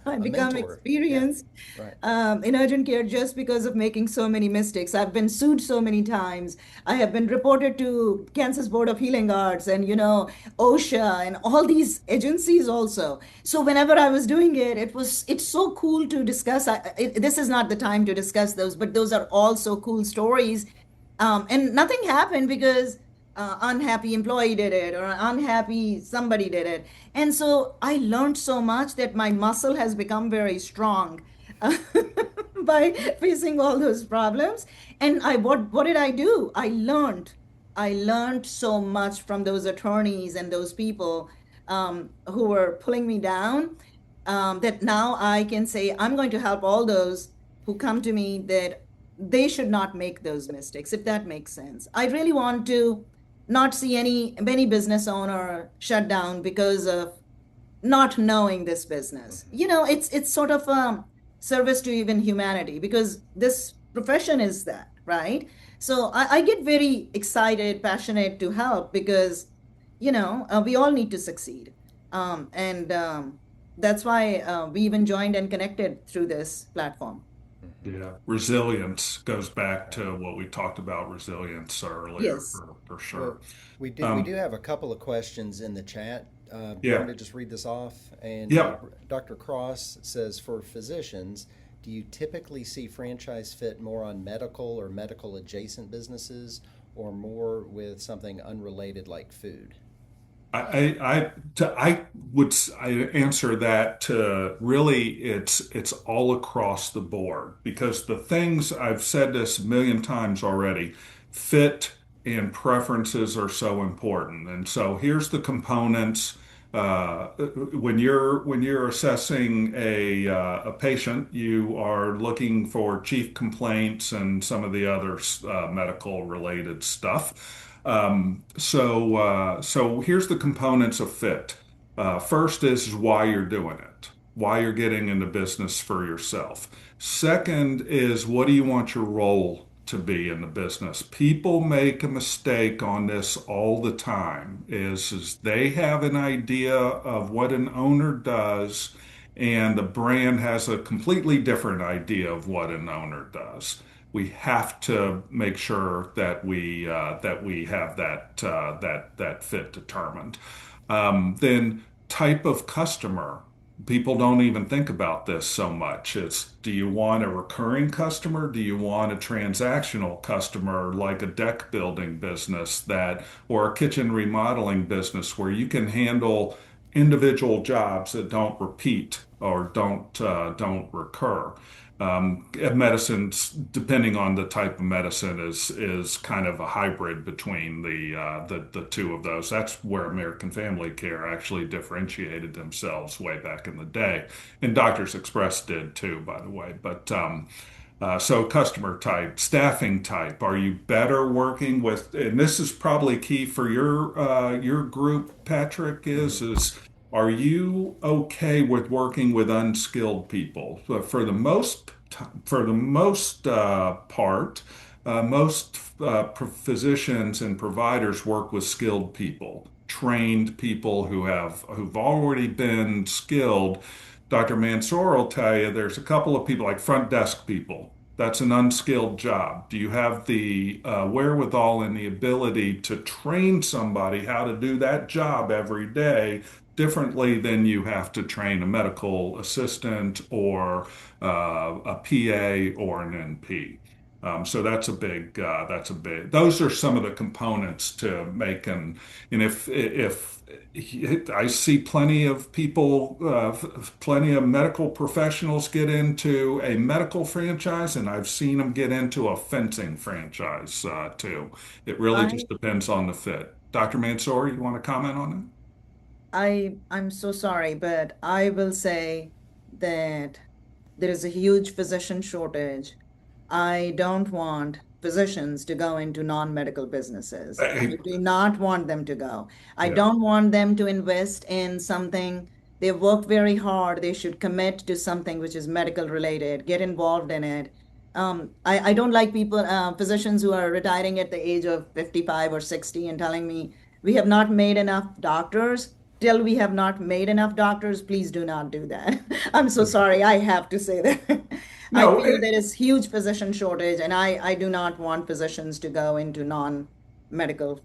I A become mentor. Yeah. experienced Right. in urgent care just because of making so many mistakes. I've been sued so many times. I have been reported to Kansas Board of Healing Arts and OSHA and all these agencies also. So whenever I was doing it, it's so cool to discuss. This is not the time to discuss those, but those are all so cool stories. And nothing happened because unhappy employee did it or unhappy somebody did it. And so I learned so much that my muscle has become very strong by facing all those problems. And what did I do? I learned so much from those attorneys and those people who were pulling me down, that now I can say I'm going to help all those who come to me, that they should not make those mistakes, if that makes sense. I really want to not see any business owner shut down because of not knowing this business. Mm-hmm. It's sort of service to even humanity, because this profession is that, right? So I get very excited, passionate to help because, we all need to succeed. And that's why we even joined and connected through this platform. Yeah, resilience goes back to what we talked about resilience earlier, Yes. for sure. Well, we do Um, have a couple of questions in the chat. Do you want yeah, me to just read this off? And yep. Dr. Cross says, for physicians, do you typically see franchise fit more on medical or medical adjacent businesses, or more with something unrelated like food? I would answer that to really it's all across the board because the things I've said this a million times already, fit and preferences are so important. And so here's the components. When you're assessing a patient, you are looking for chief complaints and some of the other medical related stuff. So here's the components of fit. First is why you're doing it, why you're getting into business for yourself. Second is what do you want your role to be in the business? People make a mistake on this all the time, is they have an idea of what an owner does, and the brand has a completely different idea of what an owner does. We have to make sure that we have that fit determined. Then type of customer. People don't even think about this so much. It's, do you want a recurring customer? Do you want a transactional customer like a deck building business or a kitchen remodeling business where you can handle individual jobs that don't repeat or don't recur? Medicines, depending on the type of medicine, is kind of a hybrid between the two of those. That's where American Family Care actually differentiated themselves way back in the day, and Doctors Express did too, by the way. So customer type, staffing type. Are you better working with? And this is probably key for your group, Patrick. Hmm. Is are you okay with working with unskilled people? For the most part, most physicians and providers work with skilled people, trained people who've already been skilled. Dr. Mansour will tell you there's a couple of people like front desk people. That's an unskilled job. Do you have the wherewithal and the ability to train somebody how to do that job every day differently than you have to train a medical assistant or a PA or an NP? So those are some of the components to make and if I see plenty of people, plenty of medical professionals get into a medical franchise, and I've seen them get into a fencing franchise too. It really I just depends on the fit. Dr. Mansour, you want to comment on I'm so sorry, but I will say that there is a huge physician shortage. I don't want physicians to go into non-medical businesses. that? I do not want them to go. I Yeah. don't want them to invest in something. They work very hard. They should commit to something which is medical related, get involved in it. I don't like physicians who are retiring at the age of 55 or 60 and telling me we have not made enough doctors. Till we have not made enough doctors, please do not do that. I'm so sorry. I have to say that. I No, feel there is huge physician shortage, and I do not want physicians to go into non-medical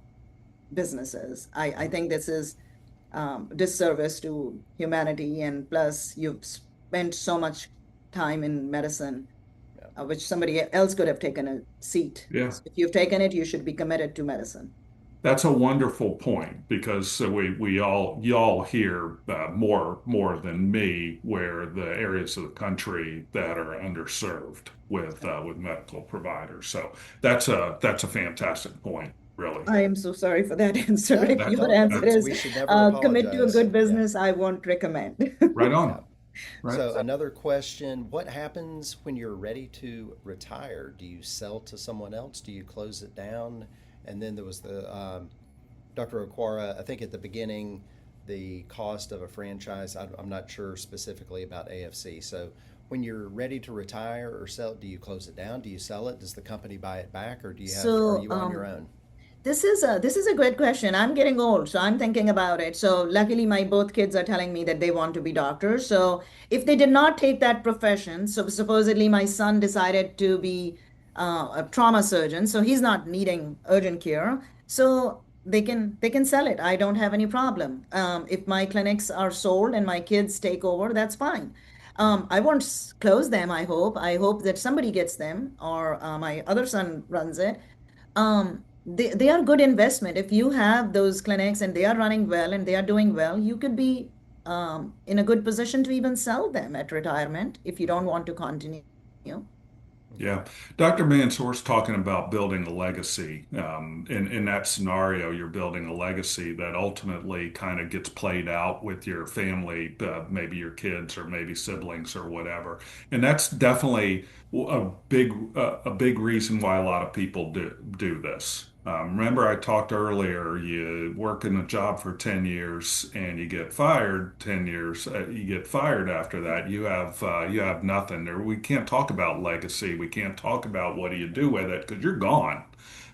businesses. I think this is disservice to humanity, and plus you've spent so much time in medicine, Yeah. which somebody else could have taken a seat. yeah. So if you've taken it, you should be committed to medicine. That's a wonderful point because y'all hear more than me where the areas of the country that are underserved with medical providers. So that's a fantastic point, really. I am so sorry for that answer. No, If That, your don't. answer that's is We should never commit to a apologize. good Yeah. business, I won't recommend. right Yeah. on. Right. So another question, what happens when you're ready to retire? Do you sell to someone else? Do you close it down? And then there was the Dr. Aquara, I think at the beginning, the cost of a franchise, I'm not sure specifically about AFC. So when you're ready to retire or sell, do you close it down? Do you sell it? Does the company buy it back, or are So you on your own? this is a great question. I'm getting old, so I'm thinking about it. So luckily, my both kids are telling me that they want to be doctors. So if they did not take that profession, so supposedly my son decided to be a trauma surgeon, so he's not needing urgent care. So they can sell it. I don't have any problem. If my clinics are sold and my kids take over, that's fine. I won't close them. I hope that somebody gets them, or my other son runs it. They are good investment. If you have those clinics and they are running well and they are doing well, you could be in a good position to even sell them at retirement if you don't want to continue. Yeah. Dr. Mansour's talking about building a legacy. In that scenario, you're building a legacy that ultimately kind of gets played out with your family, maybe your kids or maybe siblings or whatever. And that's definitely a big reason why a lot of people do this. Remember, I talked earlier, you work in a job for 10 years and you get fired 10 years, you get fired after that. You have nothing there. We can't talk about legacy. We can't talk about what do you do with it because you're gone.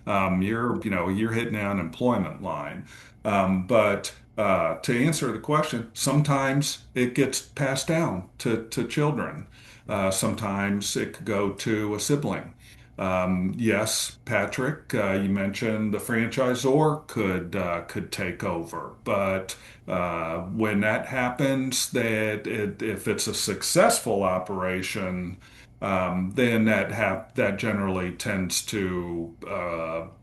You're hitting the unemployment line. But to answer the question, sometimes it gets passed down to children. Sometimes it could go to a sibling. Yes, Patrick, you mentioned the franchisor could take over, but when that happens, if it's a successful operation, then that generally tends to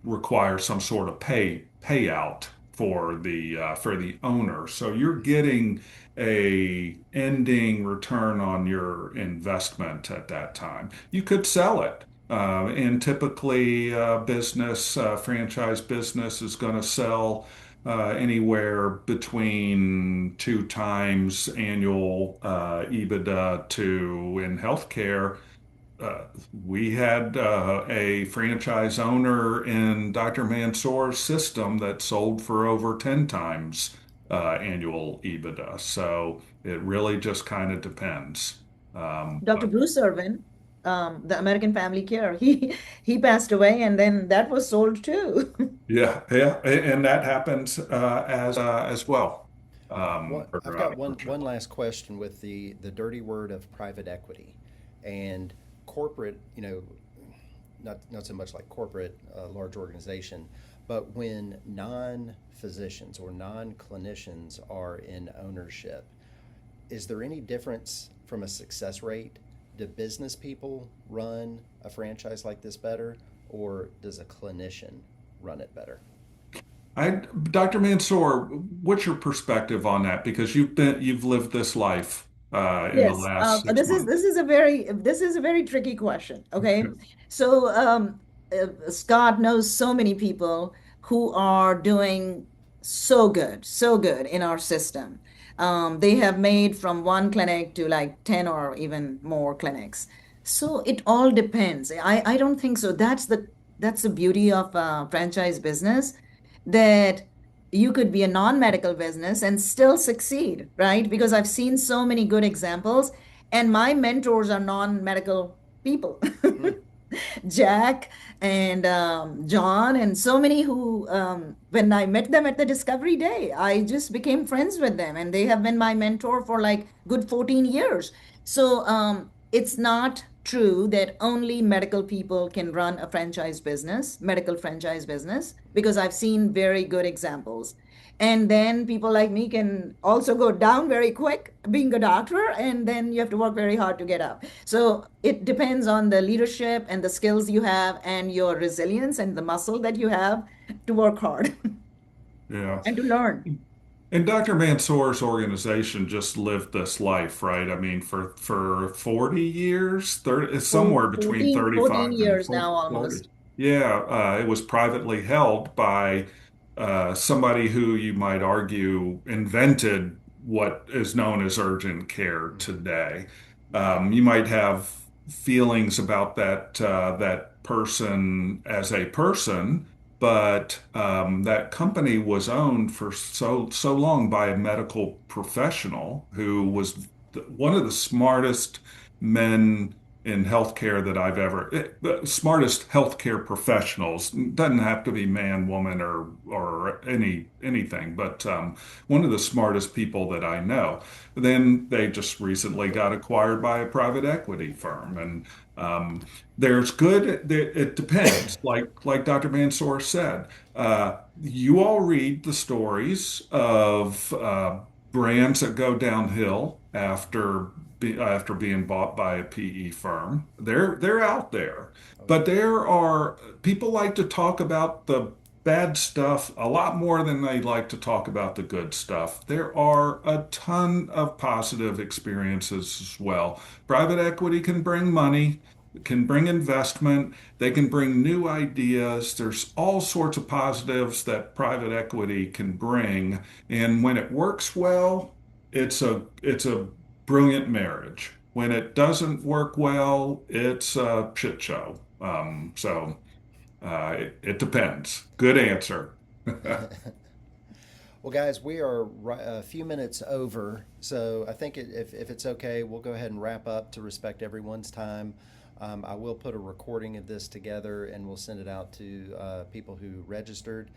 require some sort of payout for the owner. So you're getting a ending return on your investment at that time. You could sell it. And typically, franchise business is going to sell anywhere between 2 times annual EBITDA to in healthcare. Uh, we had a franchise owner in Dr. Mansour's system that sold for over 10 times annual EBITDA. So it really just kind of depends. Dr. But Bruce Irvin, the American Family Care, he passed away, and then that was sold too. yeah, yeah, and that happens as well. I've got one last question with the dirty word of private equity and corporate. Not so much like corporate, large organization, but when non-physicians or non-clinicians are in ownership, is there any difference from a success rate? Do business people run a franchise like this better, or does a clinician run it better? Dr. Mansour, what's your perspective on that? Because you've lived this life in the Yes, last six this is months. this is a very tricky question. Okay, so Scott knows so many people who are doing so good in our system. They have made from one clinic to like 10 or even more clinics. So it all depends. I don't think so. That's the beauty of franchise business, that you could be a non-medical business and still succeed, right? Because I've seen so many good examples, and my mentors are non-medical people. Hmm. Jack and John, and so many who, when I met them at the Discovery Day, I just became friends with them, and they have been my mentor for like good 14 years. So it's not true that only medical people can run a medical franchise business, because I've seen very good examples. And then people like me can also go down very quick being a doctor, and then you have to work very hard to get up. So it depends on the leadership and the skills you have and your resilience and the muscle that you have to work hard Yeah. and to learn. And Dr. Mansour's organization just lived this life, right? I mean, for 40 years, 30, it's For somewhere between 14 35 and years now 40. almost. Yeah, it was privately held by somebody who you might argue invented what is known as urgent care today. You might have feelings about that person as a person, but that company was owned for so long by a medical professional who was one of the smartest men in healthcare that I've ever, the smartest healthcare professionals, doesn't have to be man, woman, or anything, but one of the smartest people that I know. Then they just recently got acquired by a private equity firm, and there's good. It depends. Like Dr. Mansour said, you all read the stories of brands that go downhill after being bought by a PE firm. They're out there, but there are people like to talk about the bad stuff a lot more than they like to talk about the good stuff. There are a ton of positive experiences as well. Private equity can bring money, can bring investment, they can bring new ideas. There's all sorts of positives that private equity can bring. And when it works well, it's a brilliant marriage. When it doesn't work well, it's a shit show. It depends. Good answer. Well, guys, we are a few minutes over, so I think if it's okay, we'll go ahead and wrap up to respect everyone's time. I will put a recording of this together and we'll send it out to people who registered.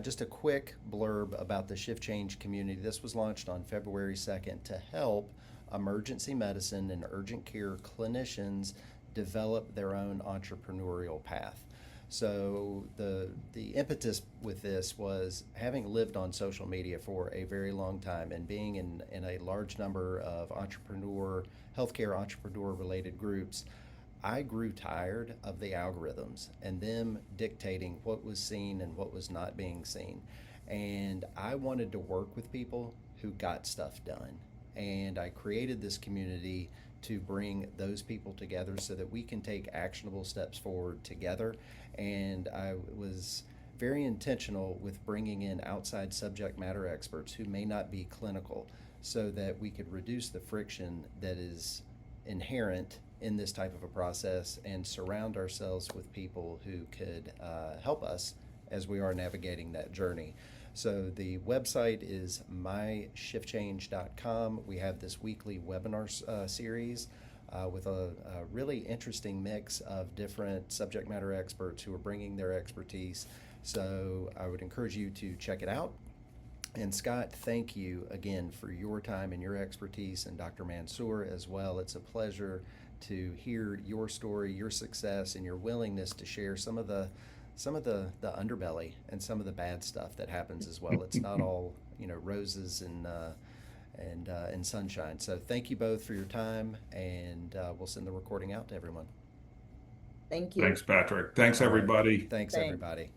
Just a quick blurb about the ShiftChange community. This was launched on February 2nd to help emergency medicine and urgent care clinicians develop their own entrepreneurial path. So the impetus with this was having lived on social media for a very long time and being in a large number of healthcare entrepreneur related groups. I grew tired of the algorithms and them dictating what was seen and what was not being seen. And I wanted to work with people who got stuff done. And I created this community to bring those people together so that we can take actionable steps forward together. And I was very intentional with bringing in outside subject matter experts who may not be clinical so that we could reduce the friction that is inherent in this type of a process and surround ourselves with people who could help us as we are navigating that journey. So the website is myshiftchange.com. We have this weekly webinar series with a really interesting mix of different subject matter experts who are bringing their expertise. So I would encourage you to check it out. And Scott, thank you again for your time and your expertise, and Dr. Mansour as well. It's a pleasure to hear your story, your success, and your willingness to share some of the underbelly and some of the bad stuff that happens as well. It's not all roses and sunshine. So thank you both for your time, and we'll send the recording out to everyone. Thank you. Thanks, Patrick. Thanks, everybody. Thanks, everybody.